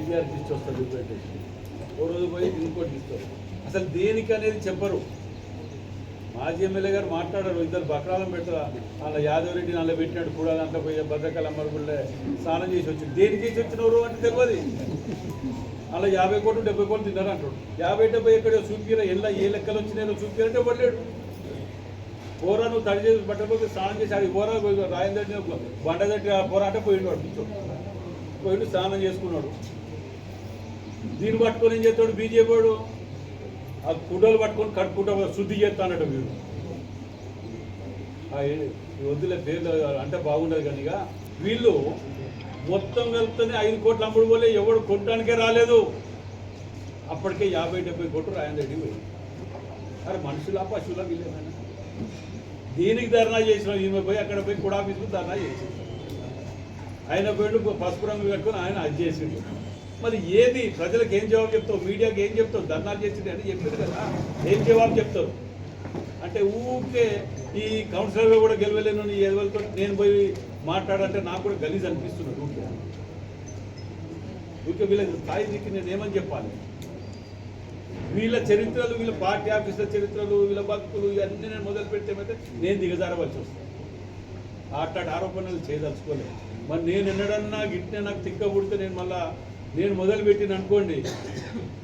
కేటీఆర్కి ఇచ్చి వస్తారు రిప్రజెంటేషన్, ఓ రోజు పోయి ఇంకోటి ఇస్తారు. అసలు దేనికి అనేది చెప్పరు. మాజీ ఎమ్మెల్యే గారు మాట్లాడారు, ఇద్దరు బక్రాలను పెడతారా అలా యాదవ్ రెడ్డిని అలా పెట్టినాడు కూడా దాంట్లో పోయి భద్రకాల అమ్మరుగుళ్ళే స్నానం చేసి వచ్చి దేనికి చేసి వచ్చినವರು అంటే తెలియదు. అలా 50 కోట్లు 70 కోట్లు తిన్నారు అంటాడు. 50-70 ఎక్కడో చూపిరా, ఎలా ఏ లెక్కలు వచ్చినాయో చూపిరంటే పడలేడు. పోరా నువ్వు తడి చేసి బట్టలు స్నానం చేసి అది పోరా రాయిందంటే బండ తట్టి పోరా అంటే పోయిండు వాడు పోయిండు స్నానం చేసుకున్నాడు. దీన్ని పట్టుకొని ఏం చేస్తాడు బీజేపీ వాడు, ఆ కుడ్డలు పట్టుకొని కట్టుకుంటా శుద్ధి చేస్తానట వీడు. వద్దులే పేర్లు అంటే బాగుండదు కానీ ఇక వీళ్ళు మొత్తం కలిపితేనే 5 కోట్లు అమ్ముడు పోలే, ఎవడు కొట్టడానికే రాలేదు. అప్పటికే 50-70 కోట్లు రాయన్ రెడ్డి పోయింది. అరే మనుషులా పశువులా వీళ్ళేమైనా దీనికి ధర్నా చేసినాం. ఈమె పోయి అక్కడ పోయి కూడా ఆఫీస్కు ధర్నా చేసి ఆయన పోయిండు పసుపు రంగు కట్టుకొని ఆయన అది చేసిండు. మరి ఏది ప్రజలకు ఏం జవాబు చెప్తావు, మీడియాకి ఏం చెప్తావు? ధర్నాలు చేసింది అని చెప్పారు కదా, ఏం జవాబు చెప్తావు అంటే ఊరికే ఈ కౌన్సిలర్గా కూడా గెలవలేను ఎదవలతో నేను పోయి మాట్లాడంటే నాకు కూడా గలీజ్ అనిపిస్తున్నాడు. ఊరికే వీళ్ళ స్థాయి దిక్కి నేను ఏమని చెప్పాలి? వీళ్ళ చరిత్రలు, వీళ్ళ పార్టీ ఆఫీసుల చరిత్రలు, వీళ్ళ బతుకులు ఇవన్నీ నేను మొదలు పెడితే నేను దిగజారవలసి వస్తుంది. అట్లాంటి ఆరోపణలు చేయదలుచుకోలేదు. మరి నేను ఎన్నడన్నా గిట్టిన నాకు తిక్క పుడితే నేను మళ్ళా నేను మొదలుపెట్టిన అనుకోండి,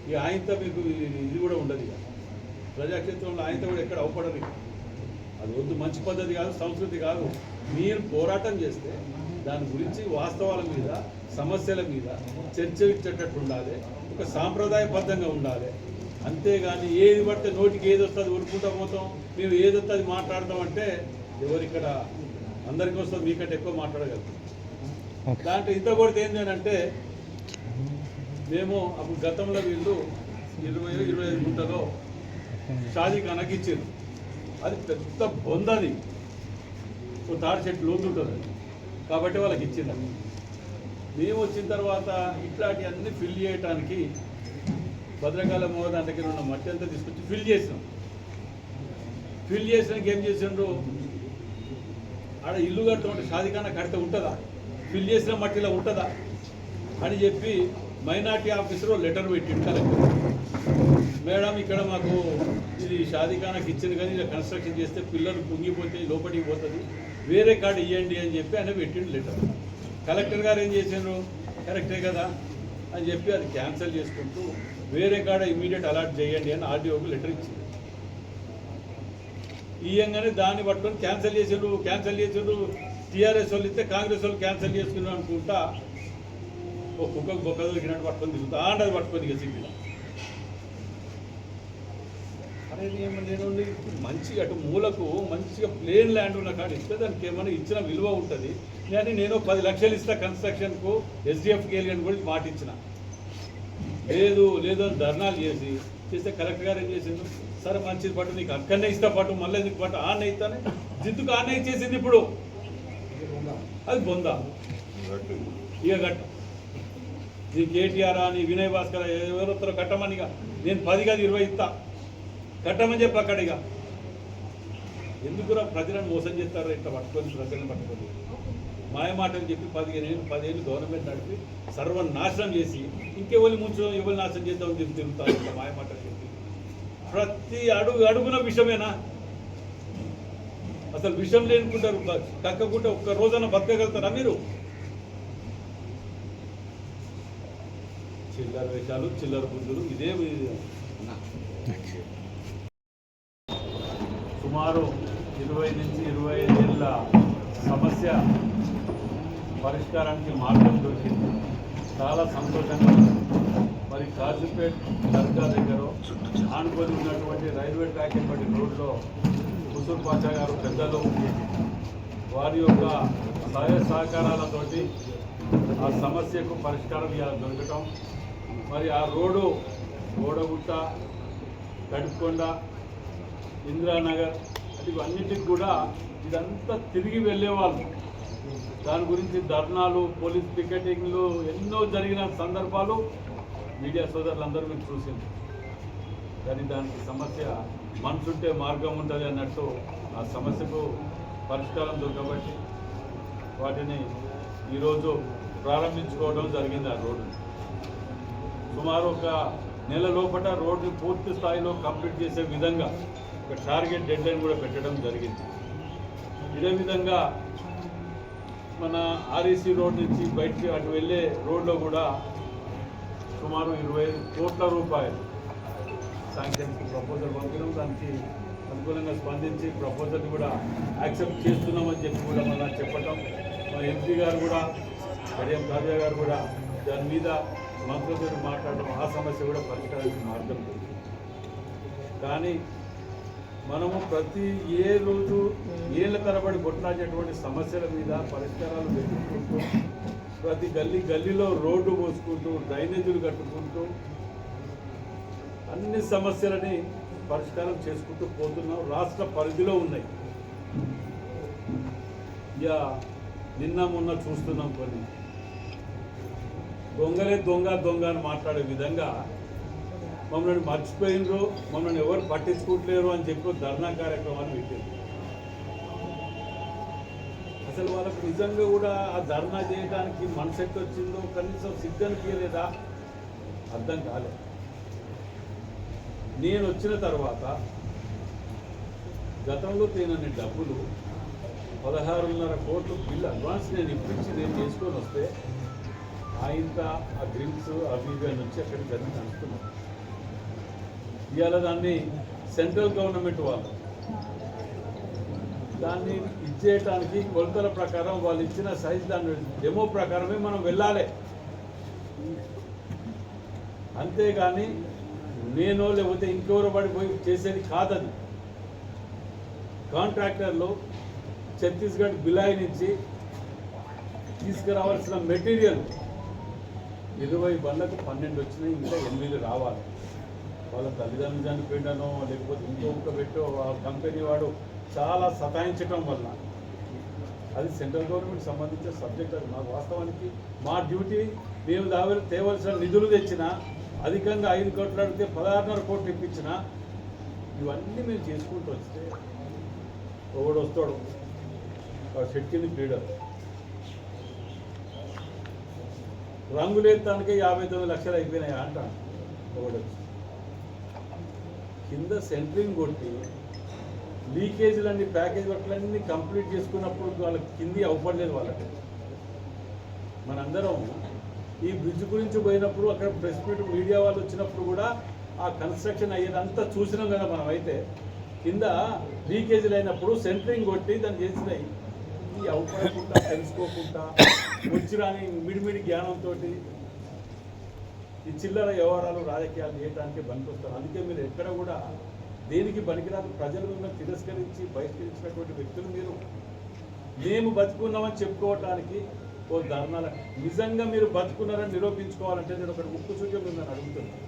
ఇక ఆయనతో మీకు ఇది కూడా ఉండదు. ఇక ప్రజాక్షేత్రంలో ఆయనతో కూడా ఎక్కడ అవపడదు. అది వద్దు, మంచి పద్ధతి కాదు, సంస్కృతి కాదు. మీరు పోరాటం చేస్తే దాని గురించి వాస్తవాల మీద, సమస్యల మీద చర్చ ఇచ్చేటట్టు ఉండాలి, ఒక సాంప్రదాయబద్ధంగా ఉండాలి. అంతేగాని ఏది పడితే నోటికి ఏది వస్తుంది ఉరుకుంటూ పోతాం, మేము ఏది వస్తే అది మాట్లాడతామంటే ఎవరిక్కడ అందరికీ వస్తుంది, మీకంటే ఎక్కువ మాట్లాడగలుగుతాం. దాంట్లో ఇంత కొడితే ఏంటి అంటే మేము అప్పుడు గతంలో వీళ్ళు 20-25 గుంటలో షాదీఖానాకి ఇచ్చారు. అది పెద్ద బొందది, ఓ తాడి చెట్టు లోతు ఉంటుంది కాబట్టి వాళ్ళకి ఇచ్చింది. మేము వచ్చిన తర్వాత ఇట్లాంటి అన్నీ ఫిల్ చేయడానికి భద్రకాల మోహదాంటకి ఉన్న మట్టి అంతా తీసుకొచ్చి ఫిల్ చేసినాం. ఫిల్ చేసినాక ఏం చేసిండ్రు, ఆడ ఇల్లు కడుతుంటే షాదీఖానా కడితే ఉంటుందా, ఫిల్ చేసిన మట్టిలో ఉంటుందా అని చెప్పి మైనార్టీ ఆఫీసర్ లెటర్ పెట్టిండు కలెక్టర్. మేడం ఇక్కడ మాకు ఇది షాదీఖానాకి ఇచ్చింది కానీ ఇలా కన్స్ట్రక్షన్ చేస్తే పిల్లలు కుంగిపోతే లోపలికి పోతుంది, వేరే కార్డు ఇవ్వండి అని చెప్పి ఆయన పెట్టిండు లెటర్. కలెక్టర్ గారు ఏం చేసిండ్రు, కరెక్టే కదా అని చెప్పి అది క్యాన్సిల్ చేసుకుంటూ వేరే కాడ ఇమీడియట్ అలాట్ చేయండి అని ఆర్డీఓకి లెటర్ ఇచ్చింది. ఇయ్యంగానే దాన్ని పట్టుకొని క్యాన్సిల్ చేసిండ్రు. టీఆర్ఎస్ వాళ్ళు ఇస్తే కాంగ్రెస్ వాళ్ళు క్యాన్సిల్ చేసుకున్నాం అనుకుంటా ఓ కుక్కకు బొక్క దొరికినట్టు పట్టుకొని తిరుగుతా అది పట్టుకొని ఇక సిగ్గులో. అనేది నేను మంచిగా అటు మూలకు మంచిగా ప్లేన్ ల్యాండ్ ఉన్న కాడ ఇస్తే దానికి ఏమైనా ఇచ్చిన విలువ ఉంటుంది. నేను 10 లక్షలు ఇస్తా కన్స్ట్రక్షన్కు ఎస్డిఎఫ్కి వెళ్ళి కూడా మాట ఇచ్చిన. లేదు అని ధర్నాలు చేస్తే కలెక్టర్ గారు ఏం చేసిండు, సరే మంచిది పట్టు నీకు అక్కడనే ఇస్తా పట్టు, మళ్ళీ నీకు పట్టు ఆన్న ఇస్తానే జిద్దుకు ఆన్న ఇచ్చేసింది. ఇప్పుడు అది బొందా ఇక గట్టు నీ కేటీఆర్ అని వినయ్ భాస్కర్ ఎవరొస్తారో కట్టమని ఇక నేను 10 కాదు 20 ఇస్తా కట్టమని చెప్పి అక్కడ ఇక ఎందుకురా ప్రజలను మోసం చేస్తారు ఇట్లా పట్టుకొని ప్రజలను పట్టుకొని మాయమాటలు చెప్పి 10 ఏళ్ళు గవర్నమెంట్ నడిపి సర్వనాశనం చేసి ఇంకెవరి ముంచడం ఎవరి నాశనం చేద్దామని చెప్పి తిరుగుతారు ఇట్లా మాయమాటలు చెప్పి. ప్రతి అడుగున విషమేనా? అసలు విషం లేనుకుంటారు, తక్కకుంటే ఒక్క రోజున బతకగలుగుతారా మీరు? చిల్లర వేషాలు, చిల్లర బుద్ధులు ఇదే. సుమారు 20 నుంచి 25 ఏళ్ళ సమస్య పరిష్కారానికి మార్గం దొరికింది. చాలా సంతోషంగా మరి కాజీపేట్ దర్గా దగ్గర ఆనుకొని ఉన్నటువంటి రైల్వే ట్రాక్ ఎంబడి రోడ్లో హుసూర్ పాషా గారు పెద్దలు వారి యొక్క సహాయ సహకారాలతోటి ఆ సమస్యకు పరిష్కారం దొరకటం, మరి ఆ రోడ్డు గోడగుట్ట, కడుపుకొండ, ఇందిరానగర్ ఇవన్నిటికి కూడా ఇదంతా తిరిగి వెళ్ళేవాళ్ళు. దాని గురించి ధర్నాలు, పోలీస్ పికెటింగ్లు ఎన్నో జరిగిన సందర్భాలు మీడియా సోదరులందరూ మీరు చూసింది. కానీ దానికి సమస్య మనసుంటే మార్గం ఉంటుంది అన్నట్టు ఆ సమస్యకు పరిష్కారం దొరకబట్టి వాటిని ఈరోజు ప్రారంభించుకోవడం జరిగింది. ఆ రోడ్డు సుమారు ఒక నెల లోపల రోడ్డు పూర్తి స్థాయిలో కంప్లీట్ చేసే విధంగా ఒక టార్గెట్ డెడ్లైన్ కూడా పెట్టడం జరిగింది. ఇదే విధంగా మన ఆర్ఈసీ రోడ్ నుంచి బయటికి అటు వెళ్ళే రోడ్లో కూడా సుమారు 25 కోట్ల రూపాయలు శాంక్షన్కి ప్రపోజల్ పంపినాం. దానికి అనుకూలంగా స్పందించి ప్రపోజల్ కూడా యాక్సెప్ట్ చేస్తున్నామని చెప్పి కూడా మన చెప్పటం, మన ఎంపీ గారు కూడా కడియం కావ్య గారు కూడా దాని మీద మంత్రులతో మాట్లాడడం, ఆ సమస్య కూడా పరిష్కారానికి మార్గం ఉంది. కానీ మనము ప్రతి ఏ రోజు ఏళ్ళ తరబడి కొట్లాడేటువంటి సమస్యల మీద పరిష్కారాలు వెతుక్కుంటూ ప్రతి గల్లీలో రోడ్డు పోసుకుంటూ డ్రైనేజీలు కట్టుకుంటూ అన్ని సమస్యలని పరిష్కారం చేసుకుంటూ పోతున్నాం. రాష్ట్ర పరిధిలో ఉన్నాయి. ఇక నిన్న మొన్న చూస్తున్నాం కొన్ని దొంగలే దొంగ అని మాట్లాడే విధంగా మమ్మల్ని మర్చిపోయినరు, మమ్మల్ని ఎవరు పట్టించుకోవట్లేరు అని చెప్పి ధర్నా కార్యక్రమాలు పెట్టారు. అసలు వాళ్ళకు నిజంగా కూడా ఆ ధర్నా చేయడానికి మనసు ఎట్టు వచ్చిందో కనీసం సిద్ధనిపించలేదా అర్థం కాలేదు. నేను వచ్చిన తర్వాత గతంలో తేనని డబ్బులు 16.5 కోట్లు బిల్లు అడ్వాన్స్ నేను ఇప్పించి నేను చేసుకొని వస్తే ఆయంత ఆ డ్రింక్స్ అవి నుంచి అక్కడికి జరిగి అనుకున్నాను. ఇవాళ దాన్ని సెంట్రల్ గవర్నమెంట్ వాళ్ళు దాన్ని ఇచ్చేయటానికి కొలతల ప్రకారం వాళ్ళు ఇచ్చిన సైజ్ దాని డెమో ప్రకారమే మనం వెళ్ళాలి. అంతేగాని నేను లేకపోతే ఇంకెవరో పడిపోయి చేసేది కాదది. కాంట్రాక్టర్లు ఛత్తీస్గఢ్ బిలాయి నుంచి తీసుకురావాల్సిన మెటీరియల్ 20 బండ్లకు 12 వచ్చినాయి, ఇంకా 8 రావాలి. వాళ్ళ తల్లిదండ్రులు చనిపోయిండనో లేకపోతే ఇంకొక పెట్టో కంపెనీ వాడు చాలా సతాయించటం వల్ల అది సెంట్రల్ గవర్నమెంట్ సంబంధించిన సబ్జెక్ట్. అది మాకు వాస్తవానికి మా డ్యూటీ. మేము తేవలసిన నిధులు తెచ్చినా అధికంగా 5 కోట్లు అడిగితే 16.5 కోట్లు ఇప్పించిన ఇవన్నీ మేము చేసుకుంటూ వస్తే ఒకడు వస్తాడు శక్తిని క్రీడర్ రంగులేస్తానికే 59 లక్షలు అయిపోయినాయి అంటాను. ఒకడు వచ్చి కింద సెంట్రింగ్ కొట్టి లీకేజీలన్నీ ప్యాకేజ్ వర్క్లన్నీ కంప్లీట్ చేసుకున్నప్పుడు వాళ్ళకి కింది అవ్వలేదు. వాళ్ళకి మనందరం ఈ బ్రిడ్జ్ గురించి పోయినప్పుడు అక్కడ ప్రెస్ మీట్ మీడియా వాళ్ళు వచ్చినప్పుడు కూడా ఆ కన్స్ట్రక్షన్ అయ్యేదంతా చూసినాం కదా. మనం అయితే కింద లీకేజీలు అయినప్పుడు సెంట్రింగ్ కొట్టి దాన్ని చేసినాయి. ఇది అవ్వకుండా తెలుసుకోకుండా వచ్చిరాని మిడిమిడి జ్ఞానంతో ఈ చిల్లర వ్యవహారాలు రాజకీయాలు చేయడానికి పనికొస్తారు. అందుకే మీరు ఎక్కడ కూడా దేనికి పనికిరాదు. ప్రజలు మిమ్మల్ని తిరస్కరించి బహిష్కరించినటువంటి వ్యక్తులు మీరు. మేము బతుకున్నామని చెప్పుకోవటానికి ఓ ధర్నాల నిజంగా మీరు బతుకున్నారని నిరూపించుకోవాలంటే నేను ఒకటి ముక్కు సూచన మిమ్మల్ని అడుగుతున్నాను.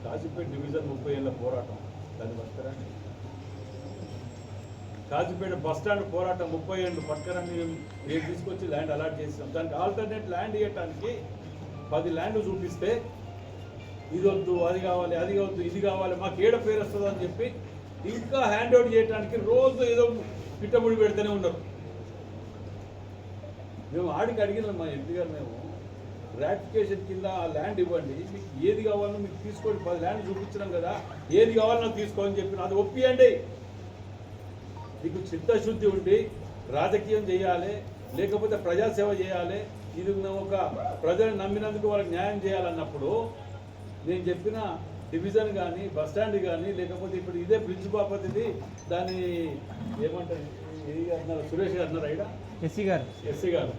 కాజీపేట డివిజన్ 30 ఏళ్ళ పోరాటం దాన్ని పట్టుకరండి. కాజీపేట బస్టాండ్ పోరాటం 30 ఏళ్ళు పట్టుకరండి. మేము తీసుకొచ్చి ల్యాండ్ అలాట్ చేసాం. దానికి ఆల్టర్నేట్ ల్యాండ్ ఇవ్వటానికి 10 ల్యాండ్ చూపిస్తే ఇది వద్దు, అది కావాలి, అది వద్దు, ఇది కావాలి, మాకు ఏడ పేరు వస్తుంది అని చెప్పి ఇంకా హ్యాండ్ అవుట్ చేయడానికి రోజు ఏదో పిట్టముడి పెడితేనే ఉన్నారు. మేము ఆడికి అడిగినాం మా ఎంపీ గారు, మేము రాటిఫికేషన్ కింద ఆ ల్యాండ్ ఇవ్వండి, మీకు ఏది కావాలన్నా మీకు తీసుకోండి, 10 ల్యాండ్ చూపించినాం కదా, ఏది కావాలన్నా తీసుకోని చెప్పిన అది ఒప్పియండి. మీకు చిత్తశుద్ధి ఉండి రాజకీయం చేయాలి, లేకపోతే ప్రజాసేవ చేయాలి, ఇది ఒక ప్రజలు నమ్మినందుకు వాళ్ళకి న్యాయం చేయాలన్నప్పుడు నేను చెప్పిన డివిజన్ కానీ బస్టాండ్ కానీ లేకపోతే ఇప్పుడు ఇదే బ్రిడ్జ్ బాపతిది దాన్ని ఏమంటారు అన్నారు సురేష్ గారు అన్నారు ఇక్కడ ఎస్సీ గారు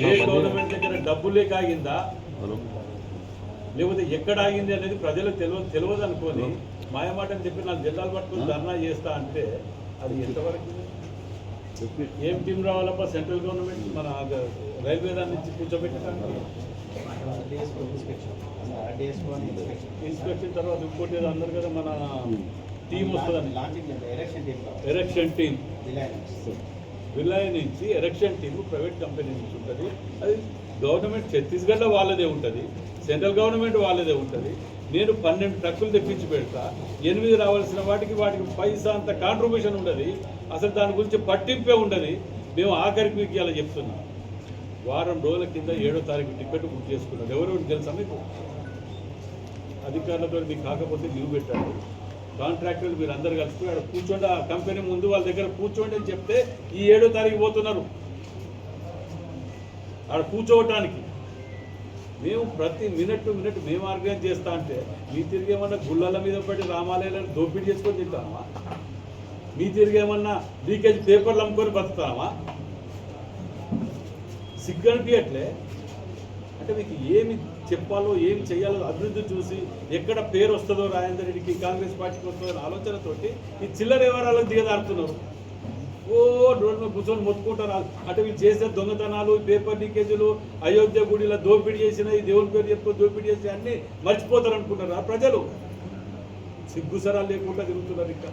ఏ గవర్నమెంట్ దగ్గర డబ్బు లేక ఆగిందా లేకపోతే ఎక్కడ ఆగింది అనేది ప్రజలకు తెలియదు అనుకొని మాయమాటని చెప్పి నాకు జిల్లాలు పట్టుకుని ధర్నా చేస్తా అంటే అది ఎంతవరకు ఏం టీం రావాలప్ప సెంట్రల్ గవర్నమెంట్ మన రైల్వే దాని నుంచి కూర్చోబెట్టడానికి ఇన్స్పెక్షన్ తర్వాత ఇంకోటి ఏదో అన్నారు కదా మన టీం వస్తుందని ఎరెక్షన్ టీం విలాయ్ నుంచి ఎరెక్షన్ టీం ప్రైవేట్ కంపెనీ నుంచి ఉంటుంది. అది గవర్నమెంట్ ఛత్తీస్గఢ్లో వాళ్ళదే ఉంటుంది, సెంట్రల్ గవర్నమెంట్ వాళ్ళదే ఉంటుంది. నేను 12 ట్రక్కులు తెప్పించి పెడతా, 8 రావాల్సిన వాటికి పైసా అంత కాంట్రిబ్యూషన్ ఉండదు, అసలు దాని గురించి పట్టింపే ఉండదు. మేము ఆఖరికి మీకు ఇలా చెప్తున్నాం, వారం రోజుల కింద 7వ తారీఖు టికెట్ బుక్ చేసుకున్నారు. ఎవరు తెలుసా మీకు? అధికారులతో మీకు కాకపోతే లీవ్ పెట్టండి, కాంట్రాక్టర్లు మీరు అందరు కలిసి అక్కడ కూర్చోండి, ఆ కంపెనీ ముందు వాళ్ళ దగ్గర కూర్చోండి అని చెప్తే ఈ 7వ తారీఖు పోతున్నారు ఆడ కూర్చోవటానికి. మేము ప్రతి మినిట్ మేము ఆర్గనైజ్ చేస్తా అంటే మీ తిరిగి ఏమన్నా గుళ్ళల మీద పడి రామాలయాలను దోపిడీ చేసుకొని తింటామా? మీ తిరిగి ఏమన్నా లీకేజ్ పేపర్లు అమ్ముకొని బతుకుతామా? సిగ్గనిపించట్లే. అంటే మీకు ఏమి చెప్పాలో ఏమి చేయాలో అభివృద్ధి చూసి ఎక్కడ పేరు వస్తుందో రాజేందర్ రెడ్డికి, కాంగ్రెస్ పార్టీకి వస్తుందో అనే ఆలోచనతోటి ఈ చిల్లర వ్యవహారాలకు దిగదారుతున్నారు. ఓ రోడ్డు మీద కూర్చొని మొత్తుకుంటారు. అంటే వీళ్ళు చేసే దొంగతనాలు, పేపర్ లీకేజీలు, అయోధ్య గుడిలో దోపిడీ చేసిన, ఈ దేవుని పేరు చెప్పుకొని దోపిడీ చేసి అన్నీ మర్చిపోతారు అనుకుంటారు ఆ ప్రజలు. సిగ్గుసరాలు లేకుండా తిరుగుతున్నారు. ఇక్కడ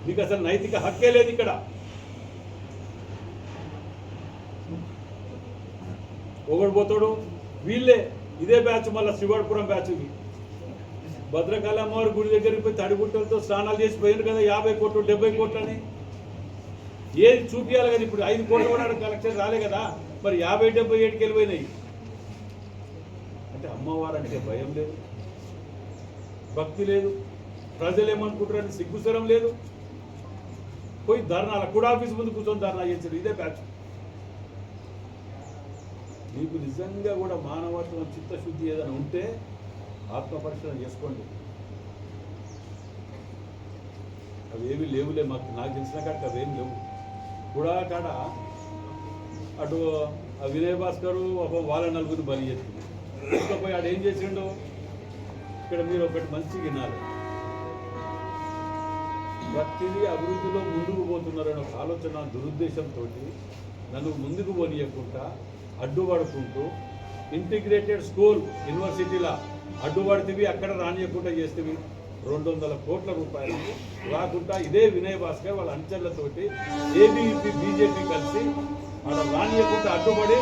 మీకు అసలు నైతిక హక్కే లేదు. ఇక్కడ ఒకడు పోతాడు, వీళ్ళే ఇదే బ్యాచ్, మళ్ళీ శివాడపురం బ్యాచ్కి భద్రకాళి అమ్మవారి గుడి దగ్గరికి పోయి తడిగుట్టలతో స్నానాలు చేసి పోయారు కదా, 50 కోట్లు 70 కోట్లు అని. ఏది చూపించాలి కదా. ఇప్పుడు 5 కోట్లు కూడా కలెక్షన్ రాలే కదా, మరి 50-70 ఏటికి వెళ్ళిపోయినాయి. అంటే అమ్మవారు అంటే భయం లేదు, భక్తి లేదు, ప్రజలు ఏమనుకుంటారని సిగ్గుసరం లేదు. పోయి ధర్నాల కూడా ఆఫీస్ ముందు కూర్చొని ధర్నా చేశారు ఇదే బ్యాచ్. మీకు నిజంగా కూడా మానవత్వం, చిత్తశుద్ధి ఏదైనా ఉంటే ఆత్మపరిశీలన చేసుకోండి. అవేవి లేవులే, నాకు తెలిసిన కాడికి అవేం లేవు. కూడా కాడ అటు వినయ్ భాస్కర్ వాళ్ళ నలుగురిని బలి చేస్తుంది. తీసుకుపోయి ఆడు ఏం చేసిండు, ఇక్కడ మీరు ఒకటి మంచిగా వినాలి, ప్రతిదీ అభివృద్ధిలో ముందుకు పోతున్నారనే ఒక ఆలోచన దురుద్దేశంతో నన్ను ముందుకు పోనీయకుండా అడ్డుపడుకుంటూ ఇంటిగ్రేటెడ్ స్కూల్ యూనివర్సిటీలా అడ్డుపడితేవి, అక్కడ రానియకుండా చేస్తేవి 200 కోట్ల రూపాయలు రాకుండా ఇదే వినయ్ భాస్కర్ వాళ్ళ అంచెలతోటి ఏబీవీపీ బీజేపీ కలిసి అక్కడ రానియకుండా అడ్డుపడి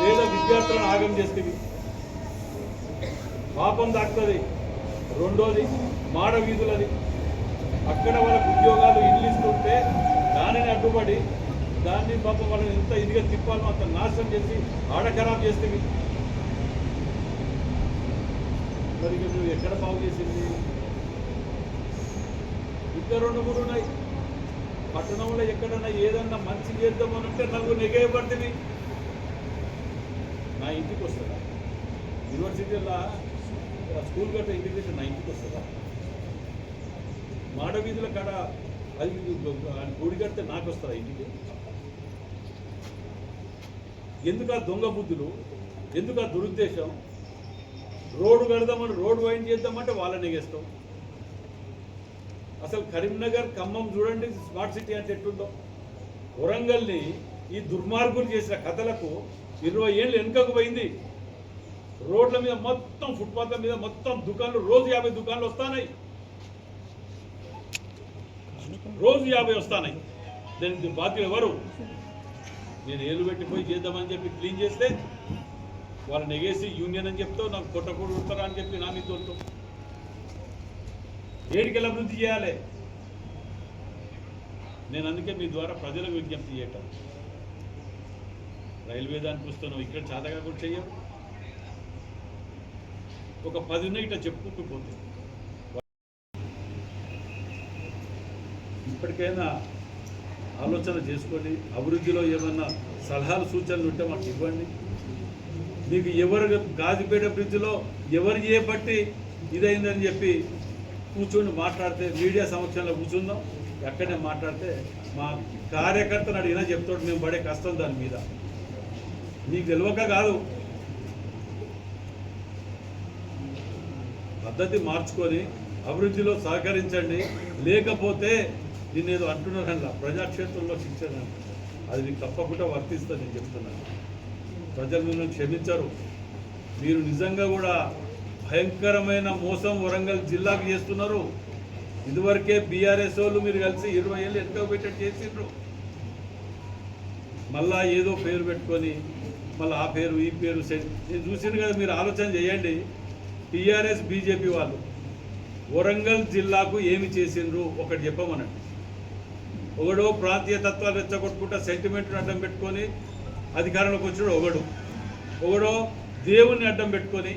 పేద విద్యార్థులను ఆగం చేస్తేవి పాపం దాక్తుంది. రెండోది మాడ వీధులది, అక్కడ వాళ్ళకు ఉద్యోగాలు ఇల్లు ఇస్తుంటే దానిని అడ్డుపడి దాన్ని పాపం వాళ్ళని ఎంత ఇదిగా తిప్పాలో అంత నాశనం చేసి ఆడఖరాబ్ చేస్తే మరి నువ్వు ఎక్కడ బాగు చేసింది? ఇంకా 2 3 ఉన్నాయి. పట్టణంలో ఎక్కడన్నా ఏదన్నా మంచి చేద్దామనంటే నాకు నెగేయబడుతుంది. నా ఇంటికి వస్తుందా? యూనివర్సిటీలో స్కూల్ గట్ట ఇంటికి నా ఇంటికి వస్తుందా? మాడ వీధుల కాడ అది గుడి కడితే నాకు వస్తుందా ఇంటికి? ఎందుకు ఆ దొంగ బుద్ధులు, ఎందుకు ఆ దురుద్దేశం? రోడ్డు కడదామని రోడ్డు వైండ్ చేద్దామంటే వాళ్ళని నెగేస్తాం. అసలు కరీంనగర్, ఖమ్మం చూడండి స్మార్ట్ సిటీ అంటే ఎట్టుందో. వరంగల్ని ఈ దుర్మార్గులు చేసిన కథలకు 20 ఏళ్ళు వెనుకకు పోయింది. రోడ్ల మీద మొత్తం, ఫుట్పాత్ల మీద మొత్తం దుకాణాలు, రోజు 50 దుకాణాలు వస్తున్నాయి, రోజు 50 వస్తున్నాయి. దానికి బాధ్యులు ఎవరు? నేను ఏలు పెట్టిపోయి చేద్దామని చెప్పి క్లీన్ చేస్తే వాళ్ళని ఎగేసి యూనియన్ అని చెప్తావు, నాకు కొట్టకూడదు ఉంటారా అని చెప్పి నా మీద తోలుతావు. ఏడికెళ్ళి అభివృద్ధి చేయాలి? నేను అందుకే మీ ద్వారా ప్రజలకు విజ్ఞప్తి చేయటం, రైల్వే దానికి వస్తున్నావు, ఇక్కడ చాతగా కూడా చెయ్యవు. ఒక 10 ఉన్నాయి ఇట్లా చెప్పుకుంటూ. ఇప్పటికైనా ఆలోచన చేసుకొని అభివృద్ధిలో ఏమన్నా సలహాలు సూచనలు ఉంటే మాకు ఇవ్వండి. మీకు ఎవరు గాజుపేట బ్రిడ్జ్లో ఎవరు ఏ బట్టి ఇదైందని చెప్పి కూర్చొని మాట్లాడితే మీడియా సమక్షంలో కూర్చుందాం, ఎక్కడనే మాట్లాడితే మా కార్యకర్తను అడిగినా చెప్తాడు మేము పడే కష్టం దాని మీద. మీకు తెలియక కాదు, పద్ధతి మార్చుకొని అభివృద్ధిలో సహకరించండి. లేకపోతే దీన్ని ఏదో అంటున్నారన్న ప్రజాక్షేత్రంలో శిక్షణ, అది మీకు తప్పకుండా వర్తిస్తుంది. నేను చెప్తున్నాను, ప్రజలు మిమ్మల్ని క్షమించరు. మీరు నిజంగా కూడా భయంకరమైన మోసం వరంగల్ జిల్లాకు చేస్తున్నారు. ఇదివరకే బీఆర్ఎస్ వాళ్ళు మీరు కలిసి 20 ఏళ్ళు ఎంతో పెట్టేట్టు చేసిండ్రు. మళ్ళా ఏదో పేరు పెట్టుకొని మళ్ళీ ఆ పేరు ఈ పేరు నేను చూసిండు కదా. మీరు ఆలోచన చేయండి, టీఆర్ఎస్ బీజేపీ వాళ్ళు వరంగల్ జిల్లాకు ఏమి చేసిండ్రు ఒకటి చెప్పమనండి. ఒకడో ప్రాంతీయ తత్వాలు రెచ్చగొట్టుకుంటా సెంటిమెంట్ని అడ్డం పెట్టుకొని అధికారంలోకి వచ్చినాడు ఒకడో దేవుణ్ణి అడ్డం పెట్టుకొని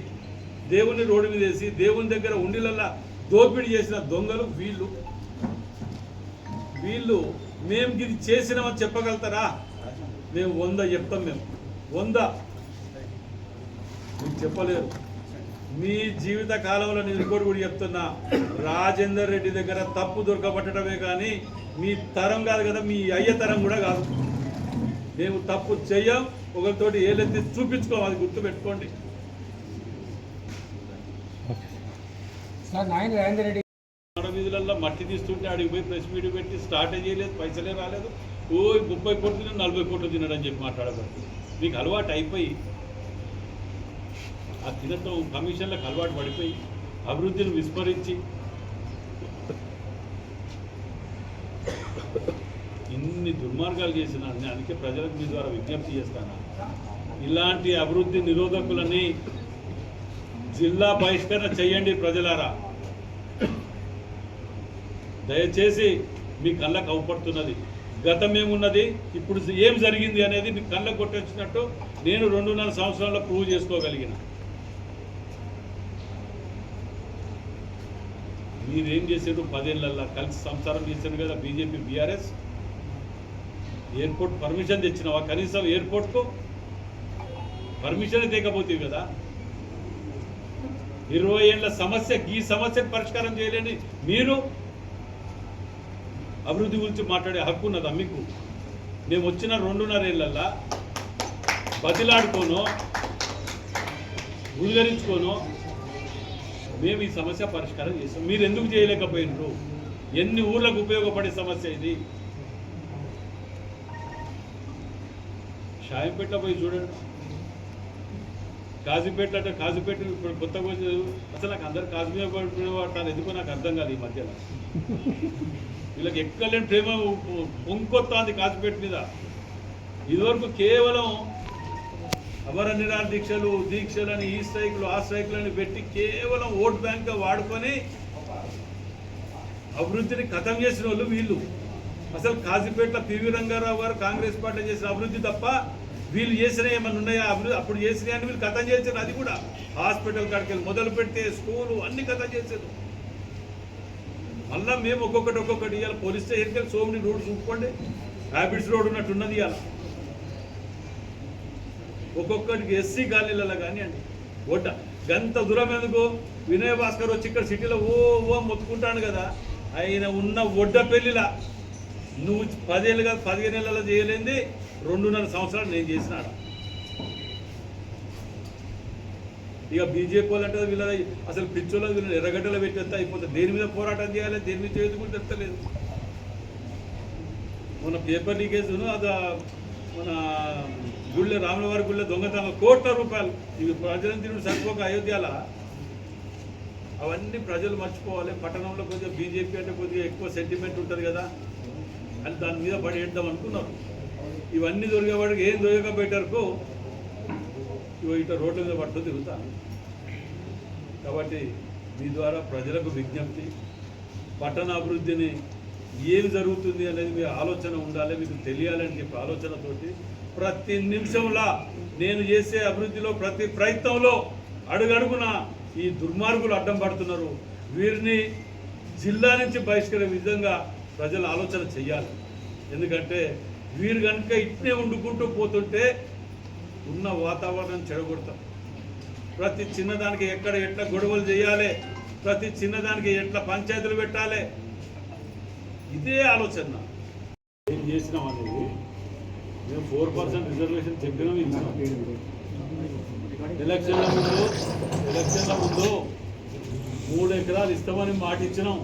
దేవుణ్ణి రోడ్డు మీద వేసి దేవుని దగ్గర ఉండిలల్లా దోపిడీ చేసిన దొంగలు వీళ్ళు మేము ఇది చేసినామని చెప్పగలుగుతారా? మేము 100 చెప్తాం, మేము 100 మీకు చెప్పలేరు. మీ జీవిత కాలంలో నేను ఇంకోటి కూడా చెప్తున్నా, రాజేందర్ రెడ్డి దగ్గర తప్పు దొరకబట్టడమే కానీ మీ తరం కాదు కదా, మీ అయ్య తరం కూడా కాదు. మేము తప్పు చెయ్యం, ఒకరితోటి ఏలెత్తి చూపించుకోం, అది గుర్తుపెట్టుకోండి. వీధులలో మట్టి తీస్తుంటే ఆడికి పోయి ప్రెస్ మీట్ పెట్టి స్టార్ట్ చేయలేదు, పైసలే రాలేదు, 30 కోట్లు 40 కోట్లు తిన్నాడని చెప్పి మాట్లాడబడుతుంది. మీకు అలవాటు అయిపోయి ఆ తినటం కమిషన్లకు అలవాటు పడిపోయి అభివృద్ధిని విస్మరించి ఇన్ని దుర్మార్గాలు చేసిన అందుకే ప్రజలకు మీ ద్వారా విజ్ఞప్తి చేస్తాను, ఇలాంటి అభివృద్ధి నిరోధకులని జిల్లా బహిష్కరణ చేయండి ప్రజలారా. దయచేసి మీ కళ్ళకు అవపడుతున్నది, గతం ఏమున్నది, ఇప్పుడు ఏం జరిగింది అనేది మీ కళ్ళకు కొట్టొచ్చినట్టు నేను 2.5 సంవత్సరాల్లో ప్రూవ్ చేసుకోగలిగిన. మీరేం చేశారు? 10 ఏళ్ళల్లో కలిసి సంసారం చేశారు కదా బీజేపీ బీఆర్ఎస్. ఎయిర్పోర్ట్ పర్మిషన్ తెచ్చినావా? కనీసం ఎయిర్పోర్ట్కు పర్మిషన్ తేకపోతుంది కదా. 20 ఏళ్ళ సమస్య, ఈ సమస్యను పరిష్కారం చేయలేని మీరు అభివృద్ధి గురించి మాట్లాడే హక్కు ఉన్నదా మీకు? మేము వచ్చిన 2.5 ఏళ్ళల్లో బతిలాడుకోనో ఉల్గరించుకోనో మేము ఈ సమస్య పరిష్కారం చేస్తాం. మీరు ఎందుకు చేయలేకపోయినారు? ఎన్ని ఊర్లకు ఉపయోగపడే సమస్య ఇది. షాయంపేటలో పోయి చూడండి, కాజీపేట అంటే కాజీపేట ఇప్పుడు కొత్తగా అసలు నాకు అందరు కాజీపేట వాడతాను, ఎందుకో నాకు అర్థం కాదు ఈ మధ్యలో. వీళ్ళకి ఎక్కలేని ప్రేమ పొంకొత్తాంది కాజీపేట మీద. ఇదివరకు కేవలం అమర నిరాహార దీక్షలని ఈ స్ట్రైకులు ఆ స్ట్రైకులని పెట్టి కేవలం ఓట్ బ్యాంక్గా వాడుకొని అభివృద్ధిని ఖతం చేసిన వాళ్ళు వీళ్ళు. అసలు కాజీపేటలో పివి రంగారావు గారు కాంగ్రెస్ పార్టీ చేసిన అభివృద్ధి తప్ప వీళ్ళు చేసిన ఏమన్నా ఉన్నాయా? అభివృద్ధి అప్పుడు చేసినా అని వీళ్ళు ఖతం చేశారు. అది కూడా హాస్పిటల్ కాడికి వెళ్ళి మొదలు పెడితే స్కూలు అన్ని ఖతం చేశారు. మళ్ళీ మేము ఒక్కొక్కటి ఇవాళ పోలీస్ స్టేషన్కి వెళ్ళి సో మెనీ రోడ్డు చూసుకోండి, హ్యాబిట్స్ రోడ్ ఉన్నట్టున్నది. ఇవాళ ఒక్కొక్కటికి ఎస్సీ కాలనీలలో కానివ్వండి ఒడ్డ గంత దూరం ఎందుకు? వినయ్ భాస్కర్ వచ్చి ఇక్కడ సిటీలో ఓ మొత్తుకుంటాను కదా, ఆయన ఉన్న ఒడ్డ పెళ్లిలా నువ్వు 10 ఏళ్ళు కాదు 15 ఏళ్ళలో చేయలేంది 2.5 సంవత్సరాలు నేను చేసినాడ. ఇక బీజేపీ వాళ్ళు అంటే వీళ్ళ అసలు పిచ్చోళ్ళ వీళ్ళని ఎర్రగడ్డలో పెట్టేస్తే అయిపోతుంది. దేని మీద పోరాటం చేయాలి, దేని మీద చేసుకుంటే తెస్తలేదు. మన పేపర్ లీకేజ్ను అది మన గుళ్ళె రాములవారి గుళ్ళె దొంగతనం కోట్ల రూపాయలు ఇవి ప్రజలను తిరుగుడు సరిపోక అయోధ్యలో అవన్నీ ప్రజలు మర్చిపోవాలి. పట్టణంలో కొద్దిగా బీజేపీ అంటే కొద్దిగా ఎక్కువ సెంటిమెంట్ ఉంటుంది కదా అని దాని మీద పడి వేద్దాం అనుకున్నారు. ఇవన్నీ దొరికేవాడికి ఏం దొరకబెట్టరుకో ఇట రోడ్ల మీద పట్టు తిరుగుతా. కాబట్టి మీ ద్వారా ప్రజలకు విజ్ఞప్తి, పట్టణ అభివృద్ధిని ఏం జరుగుతుంది అనేది మీ ఆలోచన ఉండాలి, మీకు తెలియాలని చెప్పి ఆలోచనతోటి ప్రతి నిమిషంలో నేను చేసే అభివృద్ధిలో ప్రతి ప్రయత్నంలో అడుగడుగున ఈ దుర్మార్గులు అడ్డం పడుతున్నారు. వీరిని జిల్లా నుంచి బహిష్కరించే విధంగా ప్రజలు ఆలోచన చెయ్యాలి. ఎందుకంటే వీరు కనుక ఇట్నే వండుకుంటూ పోతుంటే ఉన్న వాతావరణం చెడగొడతాం. ప్రతి చిన్నదానికి ఎట్లా గొడవలు చేయాలి, ప్రతి చిన్నదానికి ఎట్లా పంచాయతీలు పెట్టాలి, ఇదే ఆలోచన. ఏం చేసినాం అనేది మేము 4% రిజర్వేషన్ చెప్పినాం, ఇచ్చినాం. ఎలక్షన్ల ముందు 3 ఎకరాలు ఇస్తామని మాట ఇచ్చినాం.